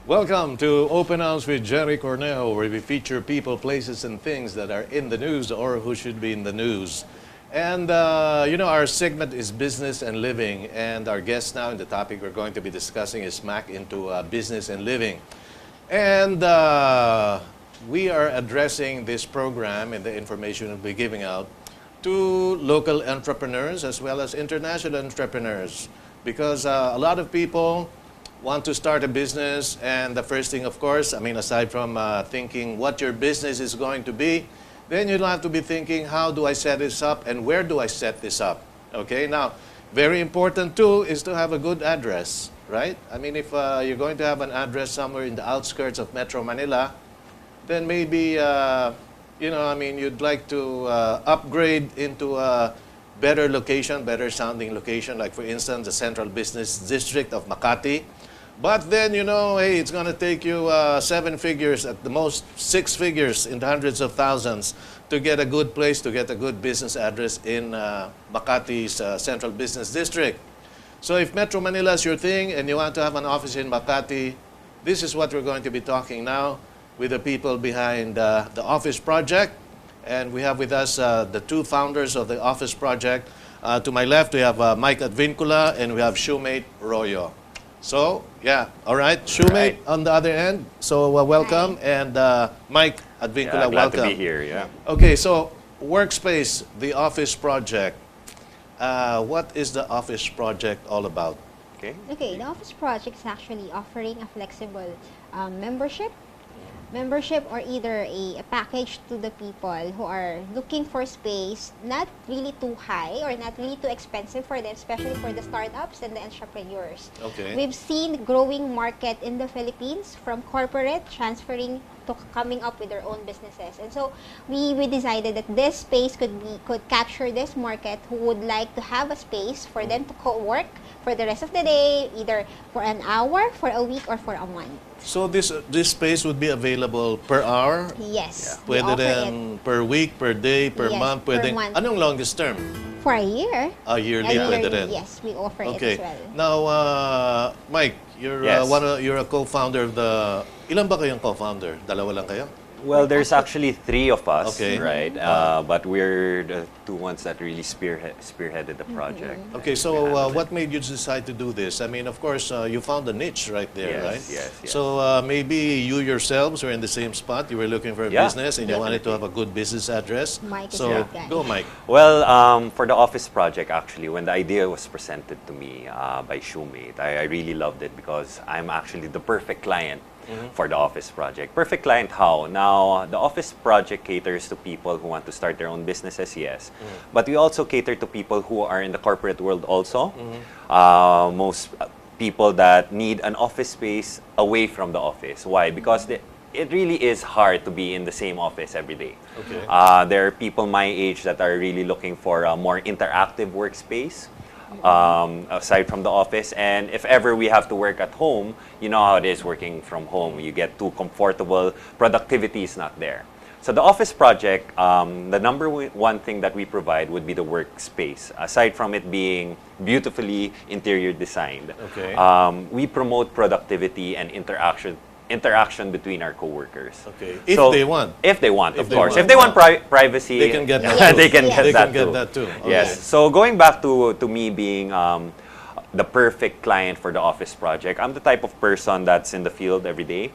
Welcome to Open House with Jerry Cornejo, where we feature people, places, and things that are in the news or who should be in the news. And, our segment is business and living. And our guest now, and the topic we're going to be discussing is smack into business and living. And we are addressing this program and the information we'll be giving out to local entrepreneurs as well as international entrepreneurs. Because a lot of people want to start a business, and the first thing, of course, aside from thinking what your business is going to be, then you'll have to be thinking, how do I set this up and where do I set this up? Okay, now, very important too is to have a good address, right? If you're going to have an address somewhere in the outskirts of Metro Manila, then maybe, you'd like to upgrade into a better location, better sounding location, like for instance, the Central Business District of Makati. But then, hey, it's going to take you 7 figures, at the most 6 figures in the hundreds of thousands to get a good place, to get a good business address in Makati's Central Business District. So if Metro Manila is your thing and you want to have an office in Makati, this is what we're going to be talking now with the people behind the Office Project. And we have with us the 2 founders of the Office Project. To my left, we have Mike Advincula and we have Shumate Royo. So, yeah, all right. Shumate on the other end. So, welcome. Hi. And Mike Advincula, glad welcome. to be here, yeah. Okay, so Workspace, the Office Project. What is the Office Project all about? Okay, the Office Project is actually offering a flexible membership or either a package to the people who are looking for space, not really too high or not really too expensive for them, especially for the startups and the entrepreneurs. Okay. We've seen growing market in the Philippines from corporate transferring to coming up with their own businesses. And so we decided that this space could capture this market who would like to have a space for them to co-work for the rest of the day, either for an hour, for a week, or for a month. So this space would be available per hour? Yes. Yeah. Pwede rin per week, per day, per month? Per month. Anong longest term? For a year. Yearly pwede rin? Yes, we offer it Okay. as well. Now, Mike, you're Yes. You're a co-founder of the... Ilan ba kayong co-founder? Dalawa lang kayo? Well, there's actually 3 of us, Okay. right? But we're the 2 ones that really spearheaded the project. Okay, so what made you decide to do this? Of course, you found a niche right there, Yes, right? yes. So maybe you yourselves were in the same spot. You were looking for a business and you wanted to have a good business address. Mike is So that guy. go, Mike. Well, for the Office Project, actually, when the idea was presented to me by Shumate, I really loved it because I'm actually the perfect client for the Office Project. Perfect client how? Now, the Office Project caters to people who want to start their own businesses, yes. But we also cater to people who are in the corporate world also. Most people that need an office space away from the office. Why? Because it really is hard to be in the same office every day. Okay. There are people my age that are really looking for a more interactive workspace. Aside from the office, and if ever we have to work at home, you know how it is working from home. You get too comfortable, productivity is not there. So the Office Project, the number 1 thing that we provide would be the workspace. Aside from it being beautifully interior designed, Okay. We promote productivity and interaction between our coworkers. Okay. If So, they want. If they want, If of they course. want. If they want privacy, They can get that Yes. too. they can Yes. get They that can get too. that too. Okay. Yes. So going back to me being the perfect client for the Office Project, I'm the type of person that's in the field every day.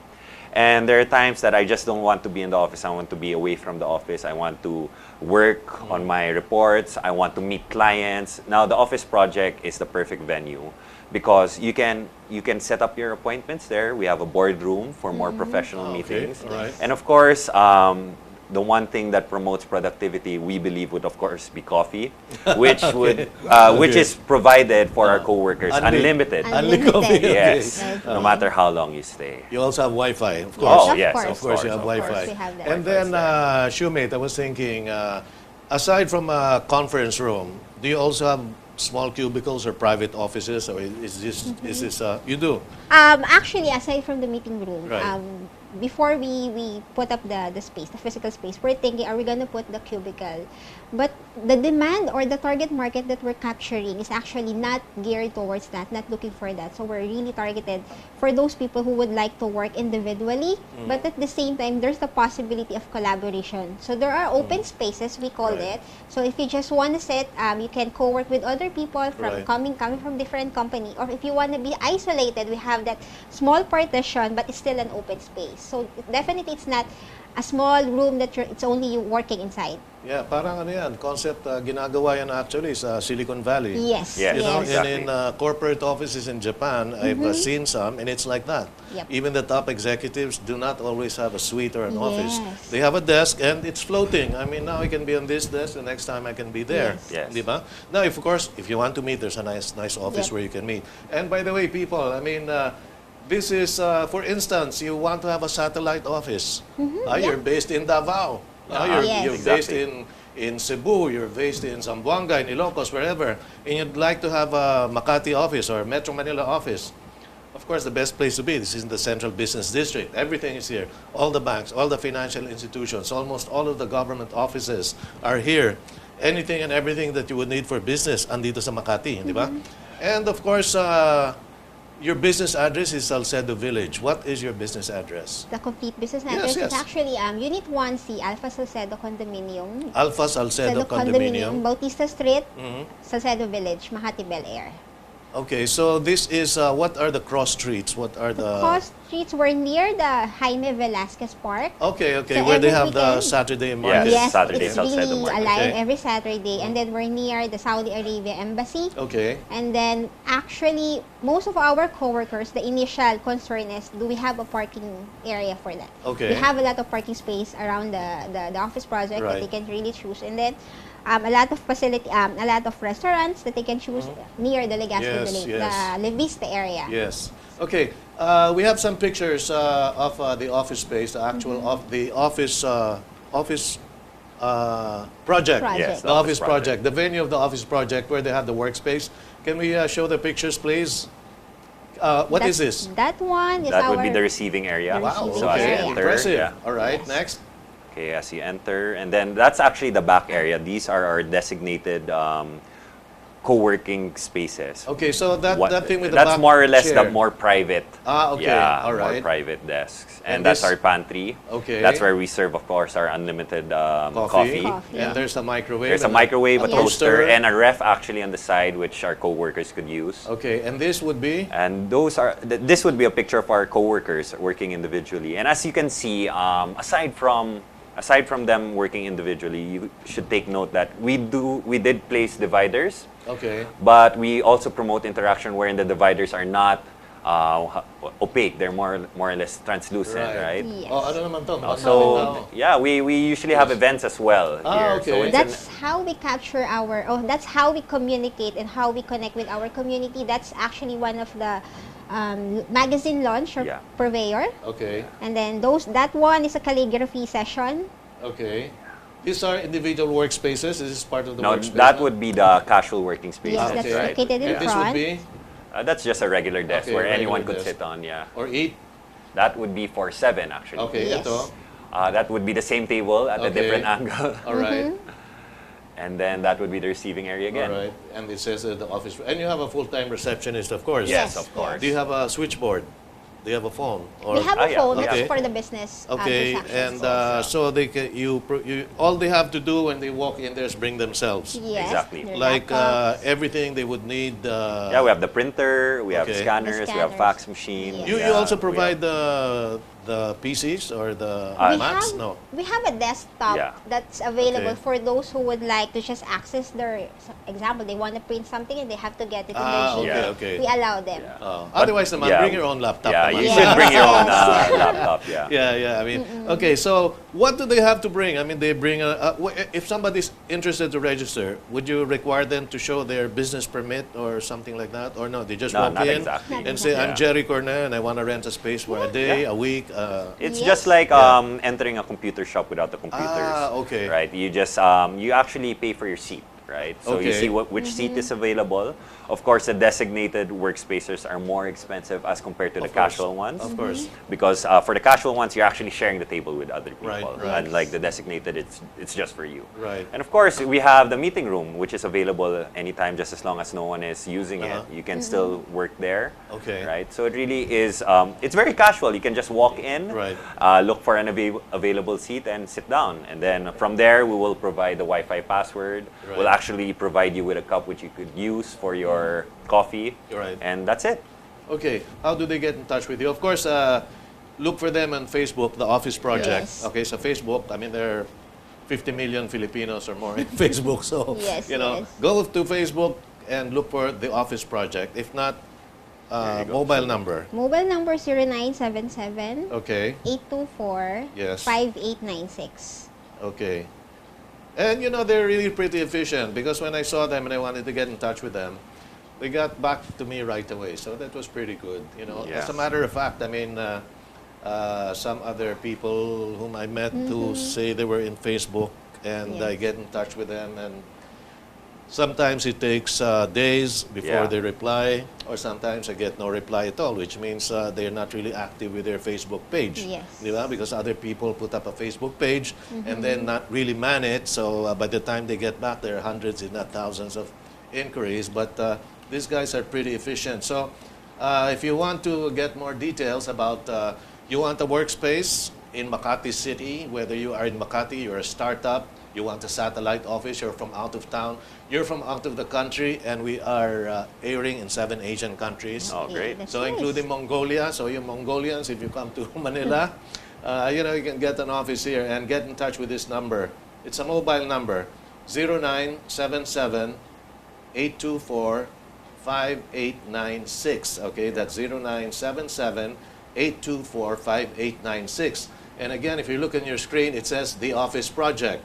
And there are times that I just don't want to be in the office. I want to be away from the office. I want to work on my reports. I want to meet clients. Now, the Office Project is the perfect venue because you can set up your appointments there. We have a boardroom for more professional meetings. All right. And of course, the one thing that promotes productivity, we believe, would of course be coffee, which which is provided for our coworkers, unlimited. Unlimited coffee. Yes, Okay. no matter how long you stay. You also have Wi-Fi, of course. Oh, yes, course. Of course, you have of course. Wi-Fi. we have that. And then, Shumate, I was thinking, aside from a conference room, do you also have small cubicles or private offices, or is this you do? Actually, aside from the meeting room, Right. before we put up the space, the physical space, we're thinking, are we going to put the cubicle? But the demand or the target market that we're capturing is actually not geared towards that, not looking for that. So we're really targeted for those people who would like to work individually, but at the same time, there's the possibility of collaboration. So there are open spaces, we called it. So if you just want to sit, you can co-work with other people from coming from different company. Or if you want to be isolated, we have that small partition, but it's still an open space. So definitely, it's not a small room that it's only you working inside. Yeah, parang ano yan, concept ginagawa yan actually sa Silicon Valley. Yes. Yes. You know, Exactly. in corporate offices in Japan, I've seen some, and it's like that. Yep. Even the top executives do not always have a suite or an office. Yes. They have a desk, and it's floating. I mean, now I can be on this desk, the next time I can be there. Yes. Di ba? Now, of course, if you want to meet, there's a nice office Yep. where you can meet. And by the way, people, I mean, this is, for instance, you want to have a satellite office. You're based in Davao. Yes. You're based in Cebu, you're based in Zamboanga, in Ilocos, wherever, and you'd like to have a Makati office or Metro Manila office. Of course, the best place to be, this is in the Central Business District. Everything is here. All the banks, all the financial institutions, almost all of the government offices are here. Anything and everything that you would need for business, andito sa Makati, di ba? And of course, your business address is Salcedo Village. What is your business address? The complete business address yes. is actually Unit 1C, Alpha Salcedo Condominium. Alpha Salcedo Condominium. Bautista Street, Salcedo Village, Makati, Bel Air. Okay, so this is, what are the cross streets? What are the... Cross streets were near the Jaime Velasquez Park. Okay, So where they every have the weekend- Saturday market. Yes. Yes, Saturday it's Salcedo really Market. alive Okay. every Saturday. And then we're near the Saudi Arabia Embassy. Okay. And then actually, most of our coworkers, the initial concern is, do we have a parking area for that? Okay. We have a lot of parking space around the office project that Right. they can really choose. And then a lot of facility, a lot of restaurants that they can choose near the Legazpi, Yes, the yes. La Vista area. Yes. Okay. We have some pictures of the office space, the actual of the office project. Yes, The office project. The venue of the office project where they have the workspace. Can we show the pictures, please? What is this? That one is That our... would be the receiving area. The Wow. receiving So as you area. enter, Impressive. yeah. All right. Yes. Next. Okay, as you enter, and then that's actually the back area. These are our designated co-working spaces. Okay. So that thing with the that's back more or less chair. the more private. Okay. Yeah, All right. more private desks, And and that's this- our pantry. Okay. That's where we serve, of course, our unlimited Coffee. Coffee. And there's a microwave. There's a and microwave, a toaster, and a ref actually on the side, which our co-workers could use. Okay. And this would be. And those are this would be a picture of our co-workers working individually. And as you can see, aside from them working individually, you should take note that we did place dividers, Okay. but we also promote interaction wherein the dividers are not opaque. They're more or less translucent, right? Yes. Oh, ano naman to? So yeah, we usually have events as well here. okay. So it's That's how we capture that's how we communicate and how we connect with our community. That's actually one of the magazine launch or Yeah. purveyor. Okay. And then that one is a calligraphy session. Okay. These are individual workspaces. This is part of the no, workspace. that would be the casual working spaces, Yes, that's Okay. located in And this would front. be That's just a regular desk Okay, where regular anyone could desk. sit on. Yeah, or eat. that would be for 7 actually. Okay. Yes. Ito. That would be the same table at a Okay. different angle. All right. And then that would be the receiving area again. All right. And it says the office. And you have a full-time receptionist, of course. Yes, Yes, of course. Do you have a switchboard? Do you have a phone? Or We have a yeah, phone. yeah. It's for the business okay. transactions. And so they can, all they have to do when they walk in there is bring themselves. Yes, Exactly. their Like laptops. everything they would need. Yeah, we have the printer, we have Okay. scanners, we have The fax scanners. machine. Yes. You yeah, also we provide have- the PCs or the We Macs? have, No. we have a desktop Yeah. that's available Okay. for those who would like to just access their example. They want to print something and they have to get it in their Okay, Gmail. okay. We allow them. Yeah. Otherwise, naman, yeah. bring your own laptop. Yeah, naman. you should bring your own Yes. laptop. Yeah. Yeah. I mean, okay. So, what do they have to bring? I mean, they bring if somebody's interested to register, would you require them to show their business permit or something like that, or no? They just No, walk not in exactly. and say, "I'm Yeah. Jerry Cornejo and I want to rent a space for a day, a week." It's Yes. just like Yeah. entering a computer shop without the computers. Okay. Right. You just you actually pay for your seat, right? So you Okay. see which seat is available. Of course, the designated workspaces are more expensive as compared to the Of course. casual ones. Of course. Because for the casual ones, you're actually sharing the table with other people. Right, right. Unlike the designated, it's just for you. Right. And of course, we have the meeting room, which is available anytime, just as long as no one is using it. You can still work there. Okay. Right. So it really is. It's very casual. You can just walk in, Right. look for an available seat, and sit down. And then from there, we will provide the Wi-Fi password. Right. We'll actually provide you with a cup which you could use for your coffee. Right. And that's it. Okay, how do they get in touch with you? Of course, look for them on Facebook, The Office Project. Yes. Okay, so Facebook, I mean, there are 50 million Filipinos or more in Facebook. So, Yes, you know, yes. go to Facebook and look for The Office Project. If not, There you go. mobile number. Mobile number 0977 Okay, 824 Yes. 5896. okay. And, you know, they're really pretty efficient because when I saw them and I wanted to get in touch with them, they got back to me right away. So that was pretty good. You know, Yeah. as a matter of fact, I mean, some other people whom I met who say they were in Facebook and I Yes. get in touch with them, and sometimes it takes days before Yeah. they reply, or sometimes I get no reply at all, which means they're not really active with their Facebook page. Yes. Di ba? Because other people put up a Facebook page and then not really man it, so by the time they get back, there are hundreds, if not thousands of inquiries, but these guys are pretty efficient. So if you want to get more details about, you want a workspace in Makati City, whether you are in Makati, you're a startup, you want a satellite office, you're from out of town, you're from out of the country, and we are airing in 7 Asian countries. Oh, great. That's So nice. including Mongolia, so you Mongolians, if you come to Manila, you know, you can get an office here and get in touch with this number. It's a mobile number, 0977 824 5896. Okay, that's 0977 824 5896. And again, if you look on your screen, it says The Office Project.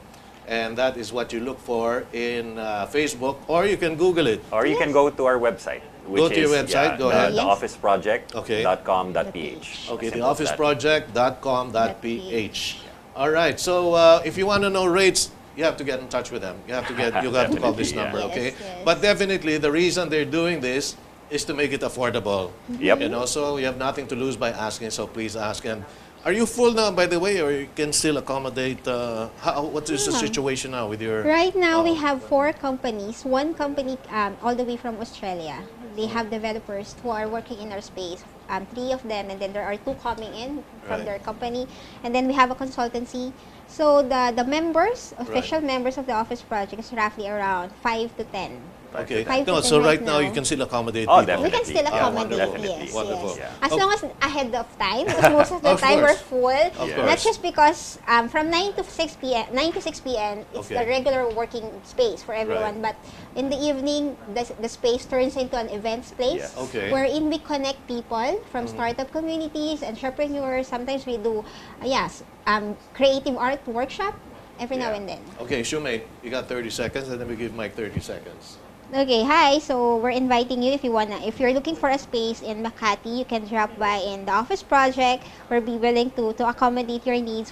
And that is what you look for in Facebook, or you can Google it. Or you can go to our website, which Go to your is website, go ahead. Yes. theofficeproject.com.ph. Okay, Simple as theofficeproject.com.ph. All right, so if you want to know rates, you have to get in touch with them. You have to call this Definitely, yeah. number, okay? Yes, yes. But definitely, the reason they're doing this is to make it affordable. Yep. You know, so you have nothing to lose by asking, so please ask. And are you full now, by the way, or you can still accommodate? What is the Yeah. situation now with your? Right now, we Oh. have 4 companies. One company all the way from Australia. They have developers who are working in our space. 3 of them, and then there are 2 coming in from Right. their company. And then we have a consultancy. So the members, official members of the Office Project is roughly around 5 to 10. Okay. 5 to No, 10 so right now you now. can still accommodate Oh, people. We can still Definitely. accommodate, Definitely. yes, Wonderful. yes. Yeah. As long as ahead of time, because most of the Of time we're course. full. Of Yeah. course. Not just because from 9 to 6 p.m., 9 to 6 p.m. it's Okay. the regular working space for everyone. Right. But in the evening, the space turns into an events place. Yes. Okay. Wherein we connect people from startup communities, entrepreneurs. Sometimes we do, creative art workshop every now Yeah. and then. Okay, Shumate, you got 30 seconds, and then we give Mike 30 seconds. Okay, hi. So we're inviting you if you're looking for a space in Makati, you can drop by in the Office Project. We'll be willing to accommodate your needs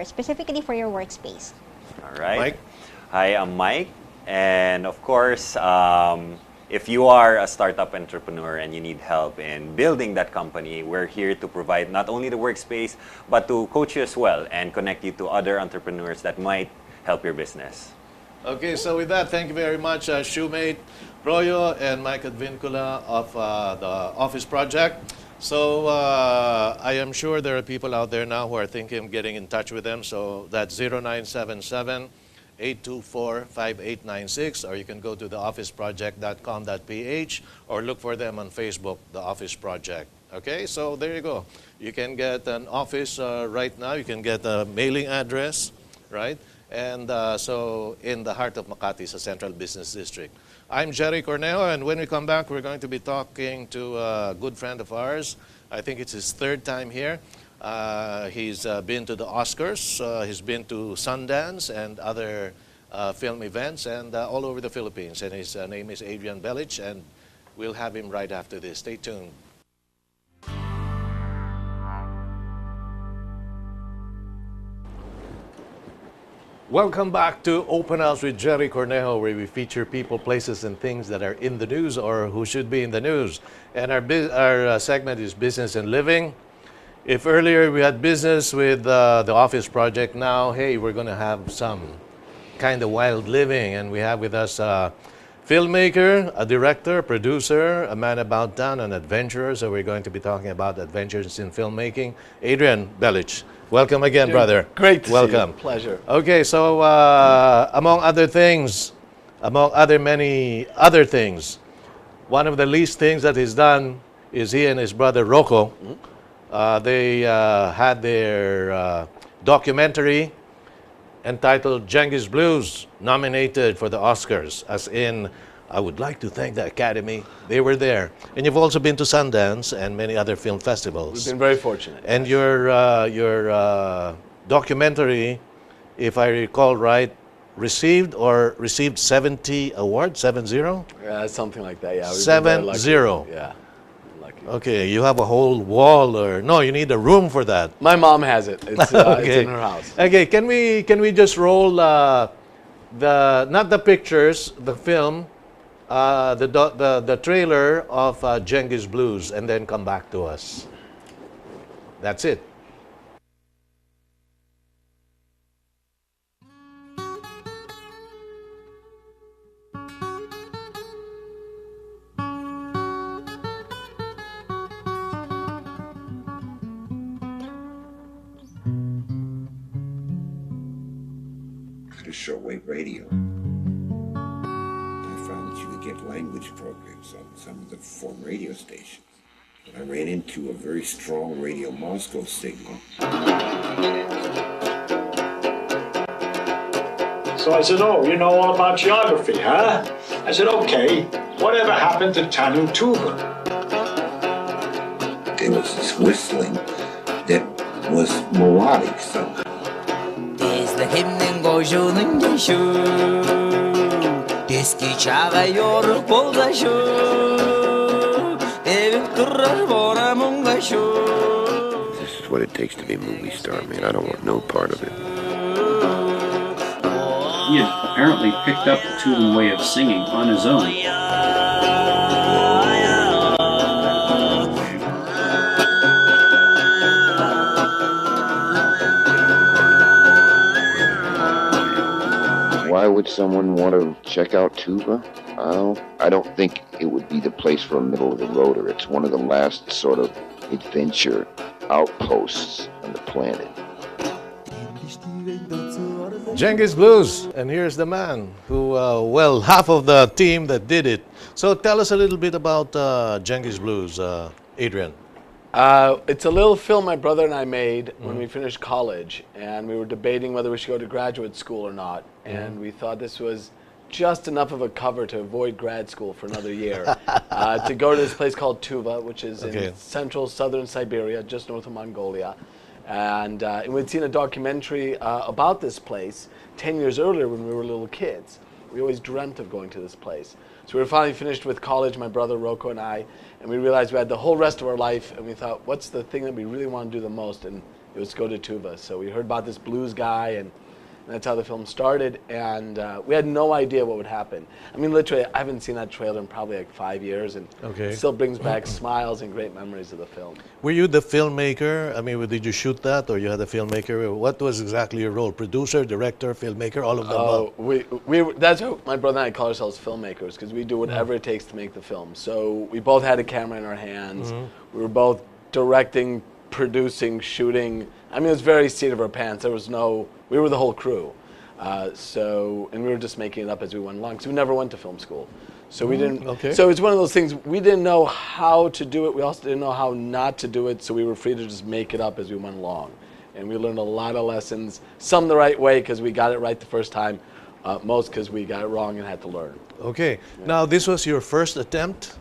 specifically for your workspace. All right. Mike? Hi, I'm Mike. And of course, if you are a startup entrepreneur and you need help in building that company, we're here to provide not only the workspace, but to coach you as well and connect you to other entrepreneurs that might help your business. Okay, so with that, thank you very much, Shumate, Royo, and Mike Advincula of the Office Project. So I am sure there are people out there now who are thinking of getting in touch with them. So that's 0977 824 5896, or you can go to theofficeproject.com.ph or look for them on Facebook, The Office Project. Okay, so there you go. You can get an office right now. You can get a mailing address, right? And so in the heart of Makati, it's a central business district. I'm Gerry Cornejo, and when we come back, we're going to be talking to a good friend of ours. I think it's his 3rd time here. He's been to the Oscars, he's been to Sundance and other film events, and all over the Philippines. And his name is ADRIAN Belic, and we'll have him right after this. Stay tuned. Welcome back to Open House with Jerry Cornejo, where we feature people, places, and things that are in the news or who should be in the news. And our segment is Business and Living. If earlier we had business with the office project, now, hey, we're going to have some kind of wild living. And we have with us a filmmaker, a director, a producer, a man about town, an adventurer. So we're going to be talking about adventures in filmmaking. Adrian Belic. Welcome again, brother. Great to Welcome. see you. Pleasure. Okay, so among other things, among many other things, one of the least things that he's done is he and his brother Rocco, they had their documentary entitled Genghis Blues, nominated for the Oscars, as in, I would like to thank the Academy. They were there. And you've also been to Sundance and many other film festivals. We've been very fortunate. And your documentary, if I recall right, received 70 awards, 70? Something like that, yeah. 70. Yeah, lucky. Okay, you have a whole wall, or no? You need a room for that. My mom has it. It's, Okay. it's in her house. Okay, can we just roll not the pictures, the film, the trailer of Genghis Blues, and then come back to us. That's it. To shortwave radio. I found that you could get language programs on some of the foreign radio stations. And I ran into a very strong Radio Moscow signal. So I said, oh, you know all about geography, huh? I said, okay, whatever happened to Tanu Tuba? There was this whistling that was melodic somehow. 힘든 고주는 계슈 디스키 차가요 볼가슈 에빈 뚜라 보라 몽가슈. This is what it takes to be a movie star, man. I don't want no part of it. He had apparently picked up the Tuvan way of singing on his own. Why would someone want to check out Tuva? I don't think it would be the place for a middle-of-the-roader. It's one of the last sort of adventure outposts on the planet. Genghis Blues, and here's the man who, well, half of the team that did it. So tell us a little bit about Genghis Blues, Adrian. It's a little film my brother and I made when we finished college, and we were debating whether we should go to graduate school or not. And we thought this was just enough of a cover to avoid grad school for another year. To go to this place called Tuva, which is in central southern Siberia, just north of Mongolia. And we'd seen a documentary about this place 10 years earlier when we were little kids. We always dreamt of going to this place. So we were finally finished with college, my brother Rocco and I, and we realized we had the whole rest of our life, and we thought, what's the thing that we really want to do the most? And it was go to Tuva. So we heard about this blues guy, and that's how the film started, and we had no idea what would happen. I mean, literally, I haven't seen that trailer in probably like 5 years, and it still brings back smiles and great memories of the film. Were you the filmmaker? I mean, did you shoot that, or you had a filmmaker? What was exactly your role? Producer, director, filmmaker, all of them? That's how my brother and I call ourselves filmmakers, because we do whatever it takes to make the film. So we both had a camera in our hands. We were both directing, producing, shooting. I mean, it was very seat of our pants. There was no, we were the whole crew. And we were just making it up as we went along, because we never went to film school. So we didn't, so it's one of those things, we didn't know how to do it. We also didn't know how not to do it, so we were free to just make it up as we went along. And we learned a lot of lessons, some the right way, because we got it right the first time, most because we got it wrong and had to learn. Okay. Now, this was your first attempt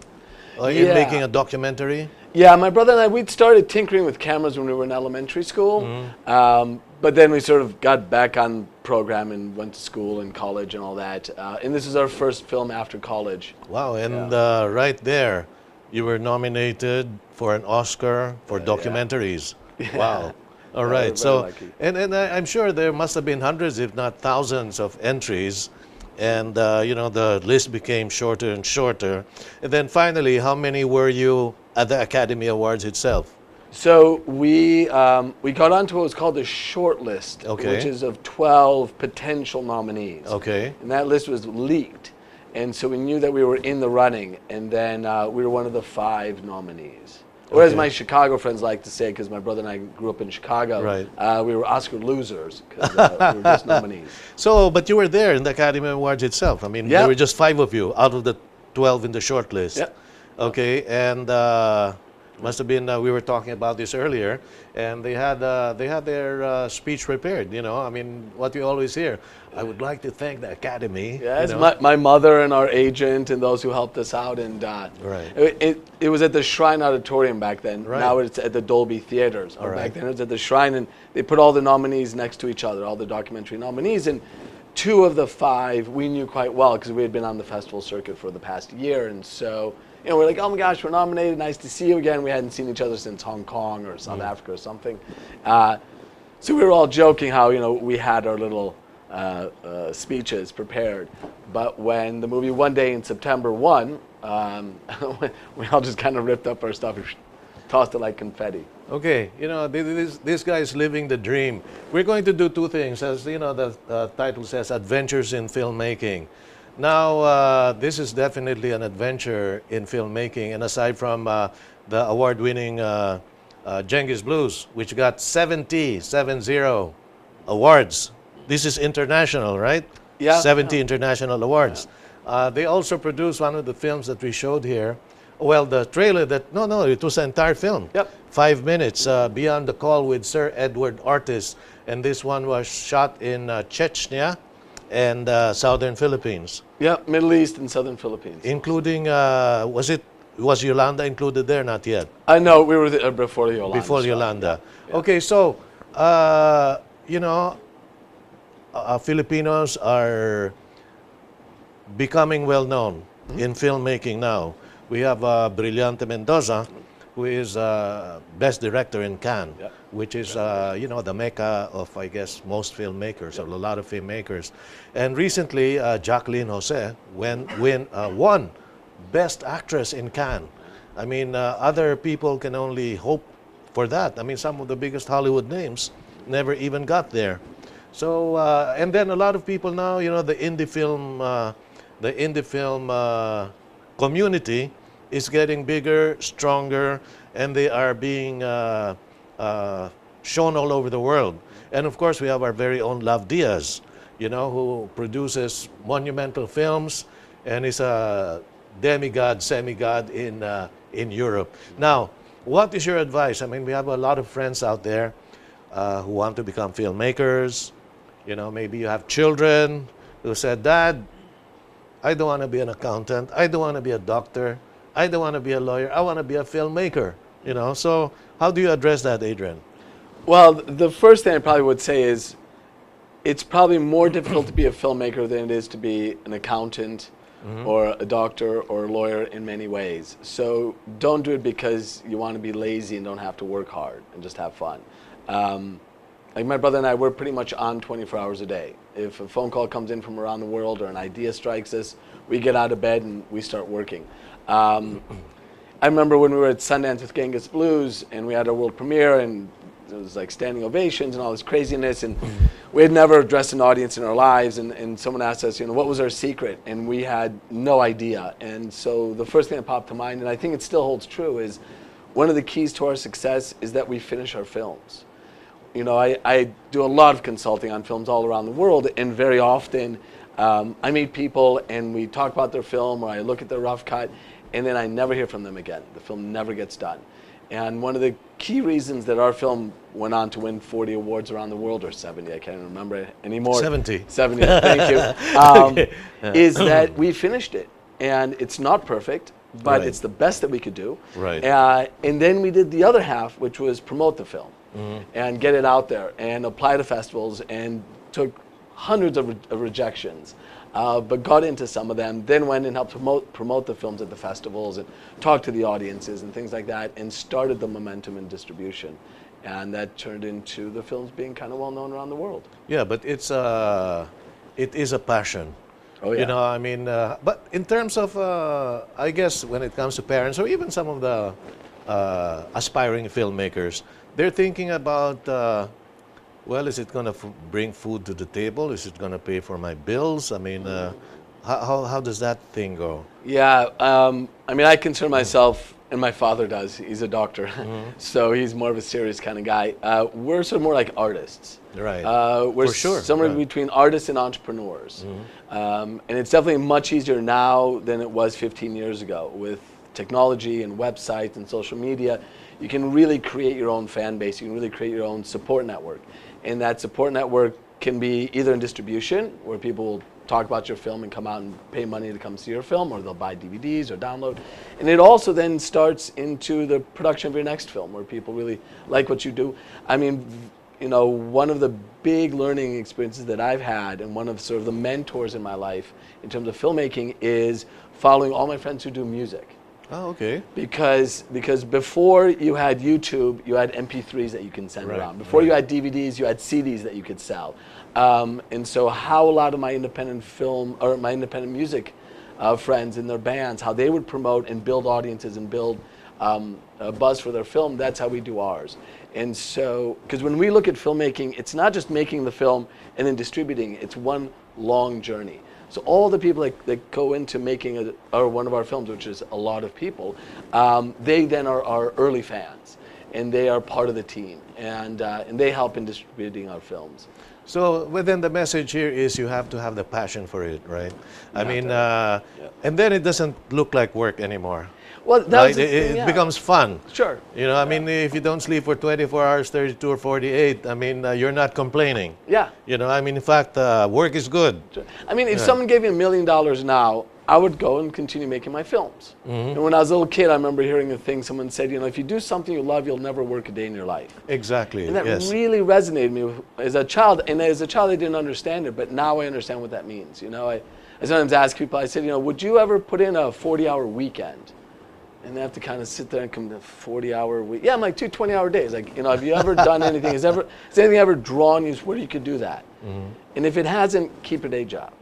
in making a documentary? Yeah, my brother and I, we'd started tinkering with cameras when we were in elementary school. But then we sort of got back on program and went to school and college and all that. And this is our first film after college. Wow, and right there, you were nominated for an Oscar for documentaries. Wow. All we're right. very So, lucky. and I'm sure there must have been hundreds, if not thousands, of entries, and the list became shorter and shorter. And then finally, how many were you at the Academy Awards itself? So we got onto what was called a short list, Okay. which is of 12 potential nominees. Okay. And that list was leaked. And so we knew that we were in the running, and then we were one of the 5 nominees. Or as Okay. my Chicago friends like to say, because my brother and I grew up in Chicago, Right. we were Oscar losers, because we were just nominees. So, but you were there in the Academy Awards itself. I mean, Yeah. there were just 5 of you out of the 12 in the short list. Yeah. Okay, and must have been we were talking about this earlier, and they had their speech prepared. I mean, what you always hear. I would like to thank the Academy. Yes, my mother and our agent and those who helped us out, and Right. it was at the Shrine Auditorium back then. Right. Now it's at the Dolby Theaters. All right. Back then it was at the Shrine, and they put all the nominees next to each other, all the documentary nominees, and 2 of the 5 we knew quite well because we had been on the festival circuit for the past year, and so we're like, oh my gosh, we're nominated, nice to see you again. We hadn't seen each other since Hong Kong or South Africa or something. So we were all joking how we had our little speeches prepared, but when the movie One Day in September won, we all just kind of ripped up our stuff and tossed it like confetti. Okay, this guy is living the dream. We're going to do 2 things, as the title says, Adventures in Filmmaking. Now, this is definitely an adventure in filmmaking, and aside from the award-winning Genghis Blues, which got 70 awards. This is international, right? Yeah. 70 international awards. They also produced one of the films that we showed here. Well, the trailer it was an entire film. Yep. 5 minutes, Beyond the Call with Sir Edward Ortiz. And this one was shot in Chechnya and southern Philippines. Yeah, Middle East and Southern Philippines. Including, was Yolanda included there? Not yet. I know, we were before Yolanda. Before so, Yolanda. yeah. Okay, so, Filipinos are becoming well known in filmmaking now. We have Brillante Mendoza, who is Best Director in Cannes, which is, the mecca of, I guess, most filmmakers, or a lot of filmmakers. And recently, Jacqueline Jose won Best Actress in Cannes. I mean, other people can only hope for that. I mean, some of the biggest Hollywood names never even got there. So, and then a lot of people now, the indie film community is getting bigger, stronger, and they are being shown all over the world. And of course, we have our very own Love Diaz, who produces monumental films and is a demigod, semigod in Europe. Now, what is your advice? I mean, we have a lot of friends out there who want to become filmmakers. Maybe you have children who said, Dad, I don't want to be an accountant. I don't want to be a doctor. I don't want to be a lawyer. I want to be a filmmaker. So how do you address that, Adrian? Well, the first thing I probably would say is it's probably more difficult to be a filmmaker than it is to be an accountant or a doctor or a lawyer in many ways. So don't do it because you want to be lazy and don't have to work hard and just have fun. Like my brother and I, we're pretty much on 24 hours a day. If a phone call comes in from around the world or an idea strikes us, we get out of bed and we start working. I remember when we were at Sundance with Genghis Blues and we had our world premiere and it was like standing ovations and all this craziness, and we had never addressed an audience in our lives, and someone asked us, what was our secret? And we had no idea. And so the first thing that popped to mind, and I think it still holds true, is one of the keys to our success is that we finish our films. I do a lot of consulting on films all around the world, and very often I meet people and we talk about their film, or I look at their rough cut, and then I never hear from them again. The film never gets done. And one of the key reasons that our film went on to win 40 awards around the world, or 70, I can't remember anymore. 70. 70, thank you. Is that we finished it. And it's not perfect, but Right. it's the best that we could do. Right. And then we did the other half, which was promote the film and get it out there and apply to festivals, and took hundreds of rejections. but got into some of them, then went and helped promote the films at the festivals and talk to the audiences and things like that, and started the momentum in distribution. And that turned into the films being kind of well known around the world. Yeah, but it is a passion. Oh, yeah. You know, I mean, but in terms of, I guess, when it comes to parents or even some of the aspiring filmmakers, they're thinking about, well, is it going to bring food to the table? Is it going to pay for my bills? I mean, how does that thing go? Yeah, I mean, I consider myself, and my father does, he's a doctor, so he's more of a serious kind of guy. We're sort of more like artists. Right. We're For sure. somewhere Right. between artists and entrepreneurs. And it's definitely much easier now than it was 15 years ago. With technology and websites and social media, you can really create your own fan base. You can really create your own support network. And that support network can be either in distribution, where people will talk about your film and come out and pay money to come see your film, or they'll buy DVDs or download. And it also then starts into the production of your next film, where people really like what you do. I mean, you know, one of the big learning experiences that I've had, and one of sort of the mentors in my life in terms of filmmaking, is following all my friends who do music. Oh, okay. Because before you had YouTube, you had MP3s that you can send Right, around. Before right. you had DVDs, you had CDs that you could sell. And so how a lot of my independent film, or my independent music friends and their bands, how they would promote and build audiences and build a buzz for their film, that's how we do ours. And so, because when we look at filmmaking, it's not just making the film and then distributing, it's one long journey. So all the people that go into making one of our films, which is a lot of people, they then are our early fans, and they are part of the team, and they help in distributing our films. So within the message here is you have to have the passion for it, right? I mean, yeah. and then it doesn't look like work anymore. Well, that's Right? the thing, It yeah. becomes fun. Sure. You know, I mean, if you don't sleep for 24 hours, 32 or 48, I mean, you're not complaining. Yeah. You know, I mean, in fact, work is good. I mean, if someone gave me $1 million now, I would go and continue making my films. And when I was a little kid, I remember hearing a thing someone said, you know, if you do something you love, you'll never work a day in your life. Exactly, And that yes. really resonated with me as a child. And as a child, I didn't understand it, but now I understand what that means. You know, I sometimes ask people, I said, you know, would you ever put in a 40-hour weekend? And they have to kind of sit there and come to 40-hour week. Yeah, I'm like 2 20-hour days. Like, you know, have you ever done anything? Has anything ever drawn you where you could do that? And if it hasn't, keep a day job.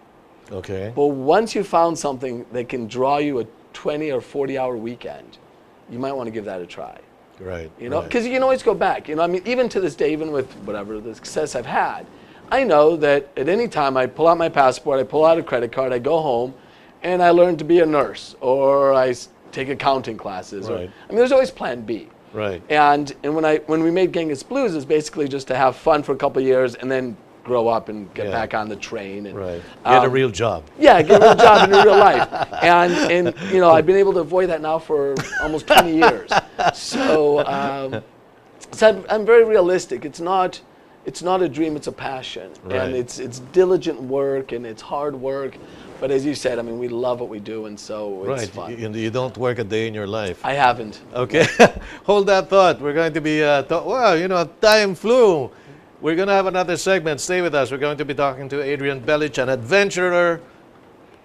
Okay. But once you found something that can draw you a 20 or 40-hour weekend, you might want to give that a try. Right. You know, right. because you can always go back. You know, I mean, even to this day, even with whatever the success I've had, I know that at any time I pull out my passport, I pull out a credit card, I go home, and I learn to be a nurse, or I take accounting classes. Or, Right. I mean, there's always plan B. Right. And when we made Genghis Blues, it's basically just to have fun for a couple of years and then grow up and get Yeah. back on the train. And, Right. Get a real job. Yeah, get a real job in real life. And you know, I've been able to avoid that now for almost 20 years. So, I'm very realistic. It's not a dream, it's a passion. Right. And it's diligent work and it's hard work. But as you said, I mean, we love what we do, and so it's Right. fun. You don't work a day in your life. I haven't. Okay. Hold that thought. We're going to be, well, you know, time flew. We're going to have another segment. Stay with us. We're going to be talking to Adrian Belic, an adventurer,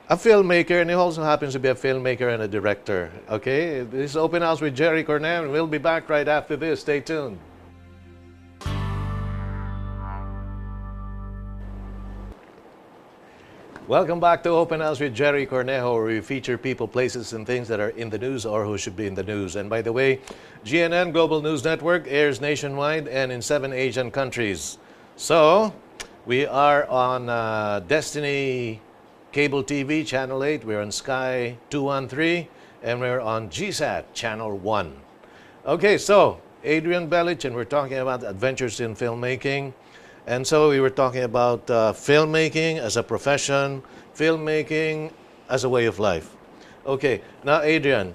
a filmmaker, and he also happens to be a filmmaker and a director. Okay? This is Open House with Gerry Cornejo, and we'll be back right after this. Stay tuned. Welcome back to Open House with Gerry Cornejo, where we feature people, places, and things that are in the news or who should be in the news. And by the way, GNN Global News Network airs nationwide and in 7 Asian countries. So, we are on Destiny Cable TV, Channel 8. We're on Sky 213, and we're on GSAT, Channel 1. Okay, so, Adrian Belic, and we're talking about adventures in filmmaking. And so we were talking about filmmaking as a profession, filmmaking as a way of life. Okay, now Adrian,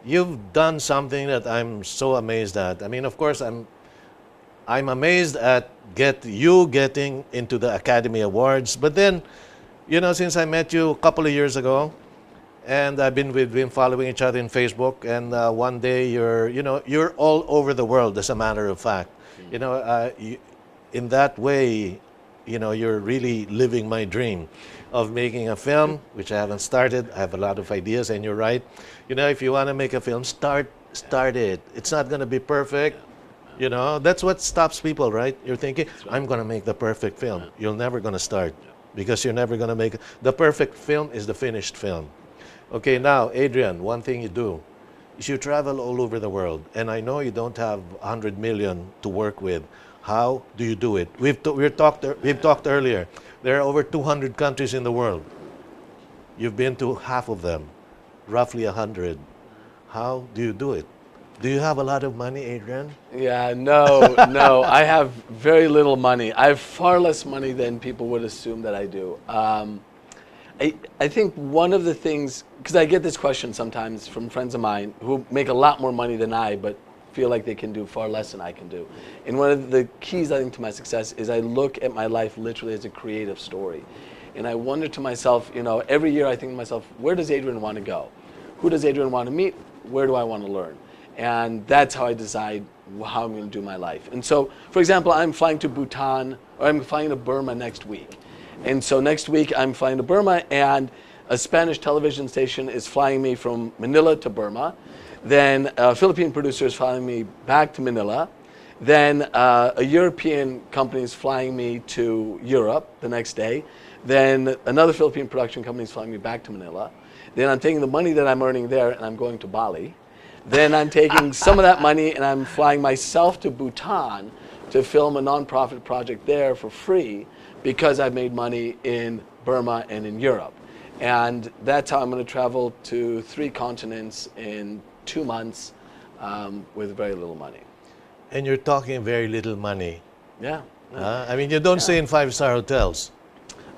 you've done something that I'm so amazed at. I mean, of course, I'm amazed at you getting into the Academy Awards. But then, you know, since I met you a couple of years ago, and we've been following each other in Facebook, and one day you're all over the world, as a matter of fact. You know, in that way, you know, you're really living my dream of making a film, which I haven't started. I have a lot of ideas, and you're right. You know, if you want to make a film, start it. It's not going to be perfect. You know, that's what stops people, right? You're thinking, I'm going to make the perfect film. You're never going to start because you're never going to make the perfect film is the finished film. Okay, now, Adrian, one thing you do is you travel all over the world, and I know you don't have 100 million to work with. How do you do it? We've talked earlier. There are over 200 countries in the world. You've been to half of them, roughly 100. How do you do it? Do you have a lot of money, Adrian? Yeah, no, no. I have very little money. I have far less money than people would assume that I do. I think one of the things, because I get this question sometimes from friends of mine who make a lot more money than I, but feel like they can do far less than I can do. And one of the keys, I think, to my success is I look at my life literally as a creative story. And I wonder to myself, you know, every year I think to myself, where does Adrian want to go? Who does Adrian want to meet? Where do I want to learn? And that's how I decide how I'm going to do my life. And so, for example, I'm flying to Bhutan, or I'm flying to Burma next week. And so next week I'm flying to Burma, and a Spanish television station is flying me from Manila to Burma. Then a Philippine producer is flying me back to Manila. Then a European company is flying me to Europe the next day. Then another Philippine production company is flying me back to Manila. Then I'm taking the money that I'm earning there and I'm going to Bali. Then I'm taking some of that money and I'm flying myself to Bhutan to film a nonprofit project there for free because I've made money in Burma and in Europe. And that's how I'm going to travel to 3 continents in 2 months with very little money. And you're talking very little money. Yeah. I mean, you don't stay in 5-star hotels.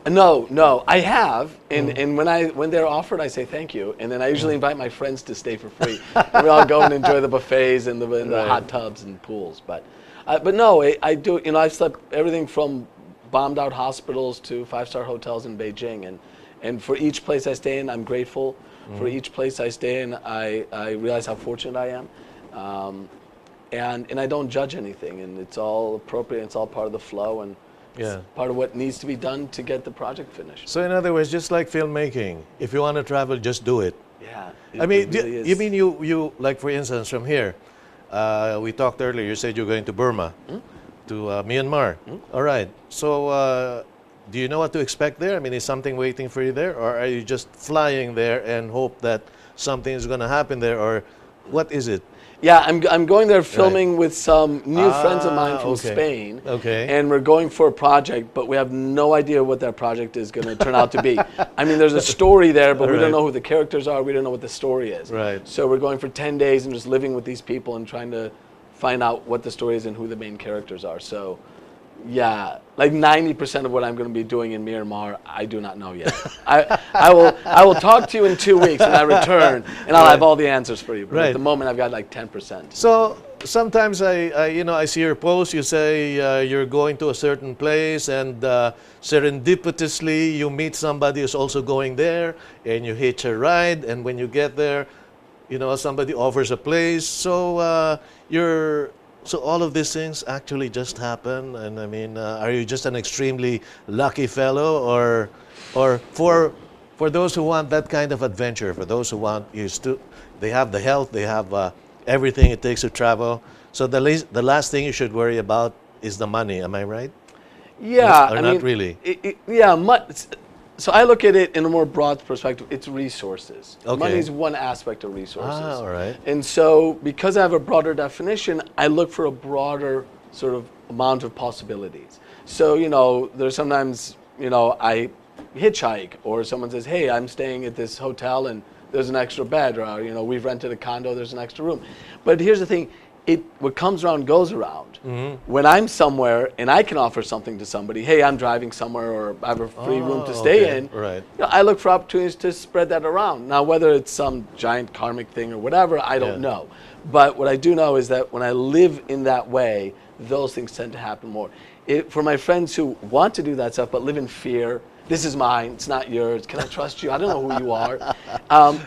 No, no, I have, and when they're offered, I say thank you, and then I usually invite my friends to stay for free. And we all go and enjoy the buffets and the hot tubs and pools. But no, I do. You know, I've slept everything from bombed out hospitals to 5-star hotels in Beijing, and for each place I stay in, I'm grateful. For each place I stay in, I realize how fortunate I am, and I don't judge anything, and it's all appropriate. It's all part of the flow, and it's part of what needs to be done to get the project finished. So in other words, just like filmmaking, if you want to travel, just do it. Yeah. I mean, you mean you like, for instance, from here, we talked earlier, you said you're going to Burma, to Myanmar. All right. So do you know what to expect there? I mean, is something waiting for you there? Or are you just flying there and hope that something is going to happen there? Or what is it? Yeah, I'm going there filming with some new friends of mine from Spain. Okay. And we're going for a project, but we have no idea what that project is going to turn out to be. I mean, there's a story there, but we don't know who the characters are. We don't know what the story is. Right. So we're going for 10 days and just living with these people and trying to find out what the story is and who the main characters are. So, yeah, like 90% of what I'm going to be doing in Myanmar, I do not know yet. I will talk to you in 2 weeks when I return, and I'll have all the answers for you. But at the moment, I've got like 10%. So sometimes I see your post. You say you're going to a certain place, and serendipitously you meet somebody who's also going there, and you hitch a ride. And when you get there, you know, somebody offers a place. So So all of these things actually just happen, and I mean, are you just an extremely lucky fellow, or for those who want that kind of adventure, for those who want they have the health, they have everything it takes to travel. So the last thing you should worry about is the money. Am I right? Yeah, or not really. So I look at it in a more broad perspective. It's resources. Okay. Money is one aspect of resources. Ah, all right. And so because I have a broader definition, I look for a broader sort of amount of possibilities. So, you know, there's sometimes, you know, I hitchhike, or someone says, hey, I'm staying at this hotel and there's an extra bed, or, you know, we've rented a condo, there's an extra room. But here's the thing. What comes around goes around. When I'm somewhere and I can offer something to somebody, hey, I'm driving somewhere, or I have a free room to stay in, right. You know, I look for opportunities to spread that around. Now, whether it's some giant karmic thing or whatever, I don't know. But what I do know is that when I live in that way, those things tend to happen more. For my friends who want to do that stuff but live in fear, this is mine, it's not yours, can I trust you? I don't know who you are.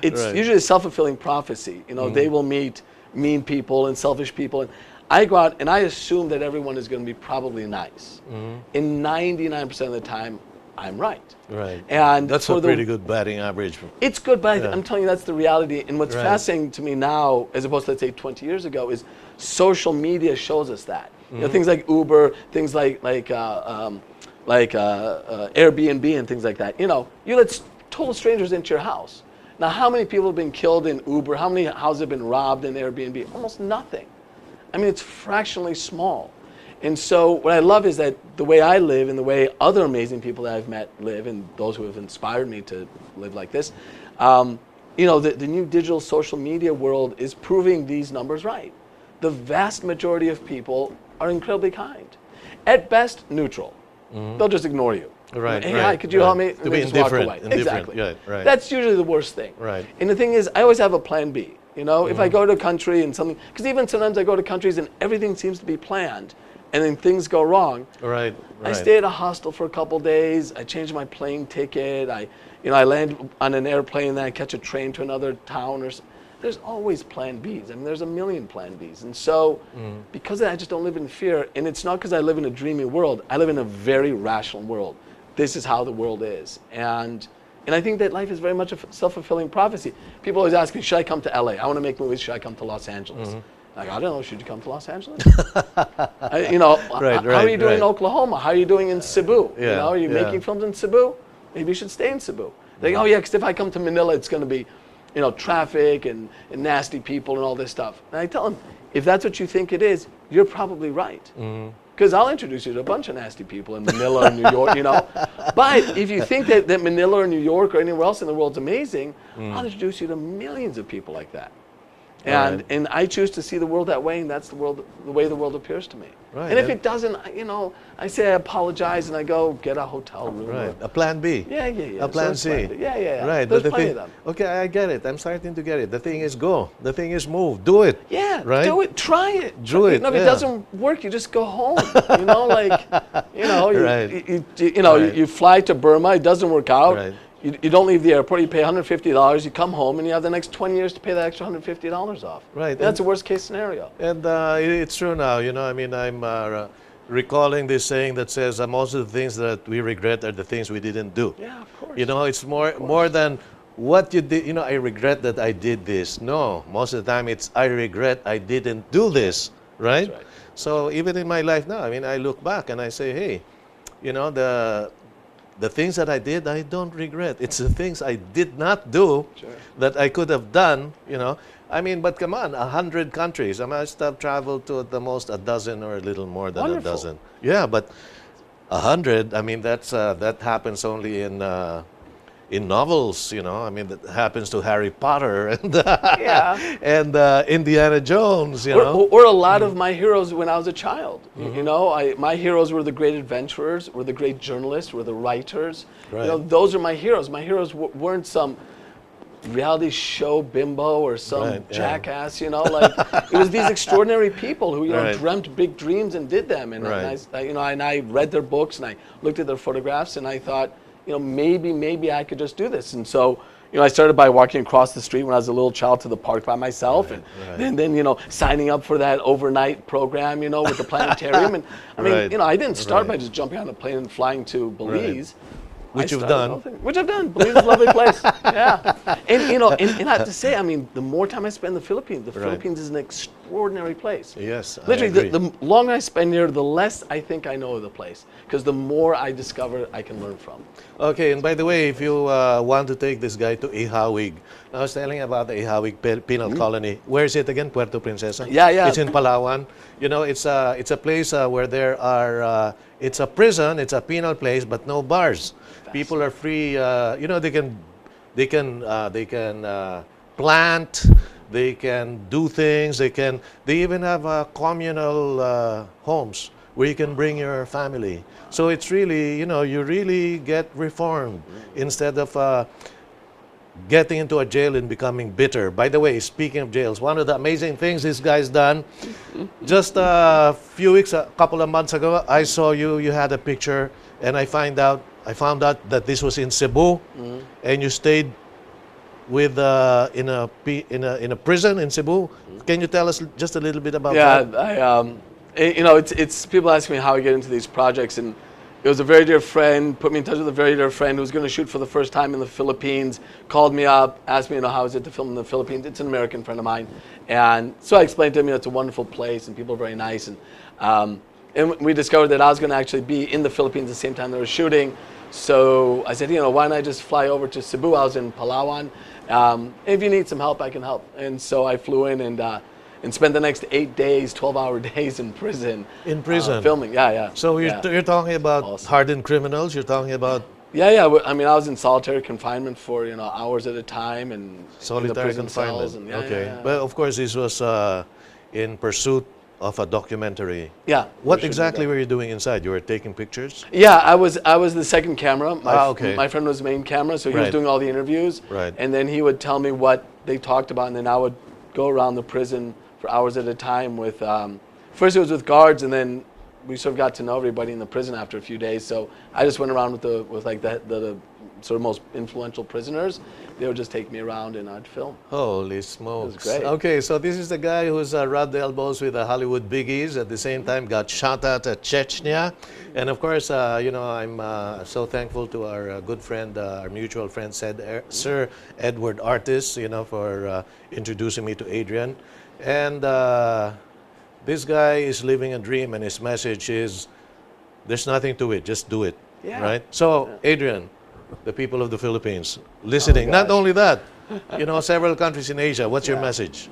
It's usually a self-fulfilling prophecy. You know, they will meet mean people and selfish people. And I go out and I assume that everyone is going to be probably nice. In 99% of the time, I'm right. Right. And that's a pretty good batting average. It's good, but I'm telling you, that's the reality. And what's Right. fascinating to me now, as opposed to, let's say, 20 years ago, is social media shows us that. You know, things like Uber, things like Airbnb and things like that. You know, you let total strangers into your house. Now, how many people have been killed in Uber? How many houses have been robbed in Airbnb? Almost nothing. I mean, it's fractionally small. And so what I love is that the way I live and the way other amazing people that I've met live, and those who have inspired me to live like this, you know, the new digital social media world is proving these numbers right. The vast majority of people are incredibly kind. At best, neutral. They'll just ignore you. Right. Hey, right, hi, could you help me? To And be they just walk indifferent. away. Exactly. Yeah, right. That's usually the worst thing. Right. And the thing is, I always have a plan B. You know, if I go to a country and something, because even sometimes I go to countries and everything seems to be planned, and then things go wrong. Right. I stay at a hostel for a couple days. I change my plane ticket. I land on an airplane, then I catch a train to another town. There's always plan Bs. I mean, there's a million plan Bs. And so, because of that, I just don't live in fear. And it's not because I live in a dreamy world. I live in a very rational world. This is how the world is. And I think that life is very much a self-fulfilling prophecy. People always ask me, should I come to LA? I want to make movies. Should I come to Los Angeles? Like, I don't know, should you come to Los Angeles? You know, how are you doing in Oklahoma? How are you doing in Cebu? Yeah, You know, are you making films in Cebu? Maybe you should stay in Cebu. They go, oh yeah, because if I come to Manila, it's going to be, you know, traffic and nasty people and all this stuff. And I tell them, if that's what you think it is, you're probably right. Because I'll introduce you to a bunch of nasty people in Manila or New York, you know. But if you think that Manila or New York or anywhere else in the world's amazing, I'll introduce you to millions of people like that. And I choose to see the world that way, and that's the way the world appears to me. Right. And if it doesn't, you know, I say I apologize and I go get a hotel room. Right. A plan B. Yeah. A plan C. Yeah. Right. There's but plenty of them. Okay, I get it. I'm starting to get it. The thing is go. The thing is move. Do it. Yeah, right? do it. Try it. Do it. No, if it doesn't work, you just go home. You know, like, you know, you fly to Burma, it doesn't work out. Right. You don't leave the airport, you pay $150, you come home, and you have the next 20 years to pay that extra $150 off. Right. That's a worst case scenario. And it's true now. You know, I mean, I'm recalling this saying that says most of the things that we regret are the things we didn't do. Yeah, of course. You know, it's more than what you did. You know, I regret that I did this. No, most of the time it's I regret I didn't do this. Right? That's right. So even in my life now, I mean, I look back and I say, hey, you know, the things that I did, I don't regret. It's the things I did not do that I could have done, you know. I mean, but come on, 100 countries. I must have traveled to at the most a dozen or a little more than a dozen. Yeah, but 100, I mean, that happens only in novels, you know. I mean, that happens to Harry Potter and and Indiana Jones, you know. Or a lot of my heroes when I was a child. You know, my heroes were the great adventurers, were the great journalists, were the writers. Right. You know, those are my heroes. My heroes weren't some reality show bimbo or some jackass, you know. Like, it was these extraordinary people who, you know, dreamt big dreams and did them. And, and I read their books and I looked at their photographs and I thought, you know, maybe I could just do this. And so, you know, I started by walking across the street when I was a little child to the park by myself, and then, you know, signing up for that overnight program, you know, with the planetarium. And I mean, you know, I didn't start by just jumping on a plane and flying to Belize. Which you've done. Which I've done. Belize is a lovely place. Yeah. And, you know, and I have to say, I mean, the more time I spend in the Philippines is an extraordinary place. Yes, literally, the longer I spend here, the less I think I know of the place. Because the more I discover, I can learn from. Okay, and by the way, if you want to take this guy to Ihawig, I was telling about the Ihawig penal colony. Where is it again? Puerto Princesa? Yeah. It's in Palawan. You know, it's a place where there are, it's a prison, it's a penal place, but no bars. People are free. You know, they can plant. They can do things. They even have communal homes where you can bring your family. So it's really, you know, you really get reformed instead of getting into a jail and becoming bitter. By the way, speaking of jails, one of the amazing things this guy's done, just a couple of months ago, I saw you had a picture, and I found out that this was in Cebu, and you stayed with in a prison in Cebu. Can you tell us just a little bit about Yeah, that? you know, it's people ask me how I get into these projects, and it was a very dear friend put me in touch with a very dear friend who was going to shoot for the first time in the Philippines. Called me up, asked me, you know, how is it to film in the Philippines? It's an American friend of mine, and so I explained to him, you know, it's a wonderful place and people are very nice, and we discovered that I was going to actually be in the Philippines at the same time they were shooting. So I said, you know, why don't I just fly over to Cebu? I was in Palawan. If you need some help, I can help. And so I flew in and spent the next 8 days, 12-hour days in prison. In prison? Filming, yeah. So you're talking about Awesome. hardened criminals? You're talking about Yeah. I mean, I was in solitary confinement for, you know, hours at a time and in the solitary prison confinement? cells. And, Okay. But of course, this was in pursuit of a documentary. Yeah. What exactly were you doing inside? You were taking pictures? Yeah, I was the second camera. Okay. My friend was the main camera, so he was Right. doing all the interviews. Right. And then he would tell me what they talked about, and then I would go around the prison for hours at a time with, first it was with guards, and then we sort of got to know everybody in the prison after a few days. So I just went around with the sort of most influential prisoners. They would just take me around and I'd film. Holy smokes. great. Okay, so this is the guy who's rubbed elbows with the Hollywood biggies, at the same time got shot at Chechnya. And of course, you know, I'm so thankful to our good friend, our mutual friend, Sir Edward Artis, you know, for introducing me to Adrian. And this guy is living a dream, and his message is, there's nothing to it, just do it. Yeah. Right? So, Adrian, the people of the Philippines listening. Not only that, you know, several countries in Asia. What's your message?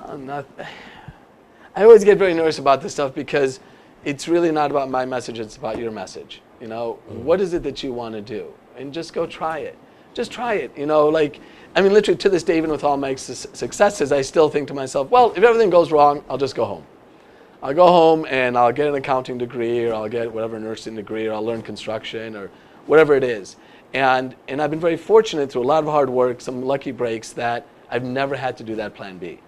I always get very nervous about this stuff because it's really not about my message, it's about your message. You know, what is it that you want to do? And just go try it. Just try it. You know, like, I mean, literally to this day, even with all my successes, I still think to myself, well, if everything goes wrong, I'll just go home. I'll go home and I'll get an accounting degree, or I'll get whatever nursing degree, or I'll learn construction, or whatever it is. And I've been very fortunate through a lot of hard work, some lucky breaks, that I've never had to do that plan B.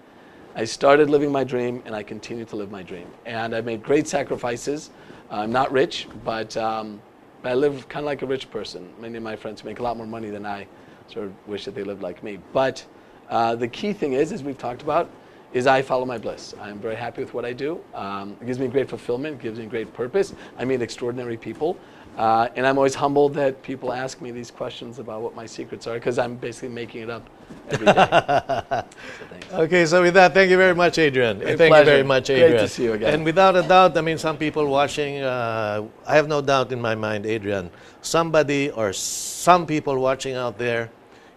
I started living my dream and I continue to live my dream. And I've made great sacrifices. I'm not rich, but I live kind of like a rich person. Many of my friends make a lot more money than I sort of wish that they lived like me. But the key thing is, as we've talked about, is I follow my bliss. I'm very happy with what I do. It gives me great fulfillment, it gives me great purpose. I meet extraordinary people. And I'm always humbled that people ask me these questions about what my secrets are, because I'm basically making it up every day. So thanks. Okay, so with that, thank you very much, Adrian. Great Thank you very pleasure. much, Adrian. Great to see you again. And without a doubt, I mean, some people watching, I have no doubt in my mind, Adrian, somebody or some people watching out there,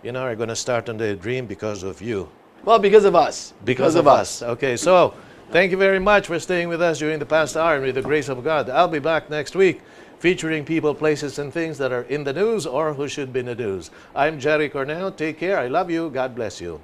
you know, are going to start on their dream because of you. Well, because of us. Because of us. Okay, so thank you very much for staying with us during the past hour, and with the grace of God, I'll be back next week featuring people, places, and things that are in the news or who should be in the news. I'm Jerry Cornejo. Take care. I love you. God bless you.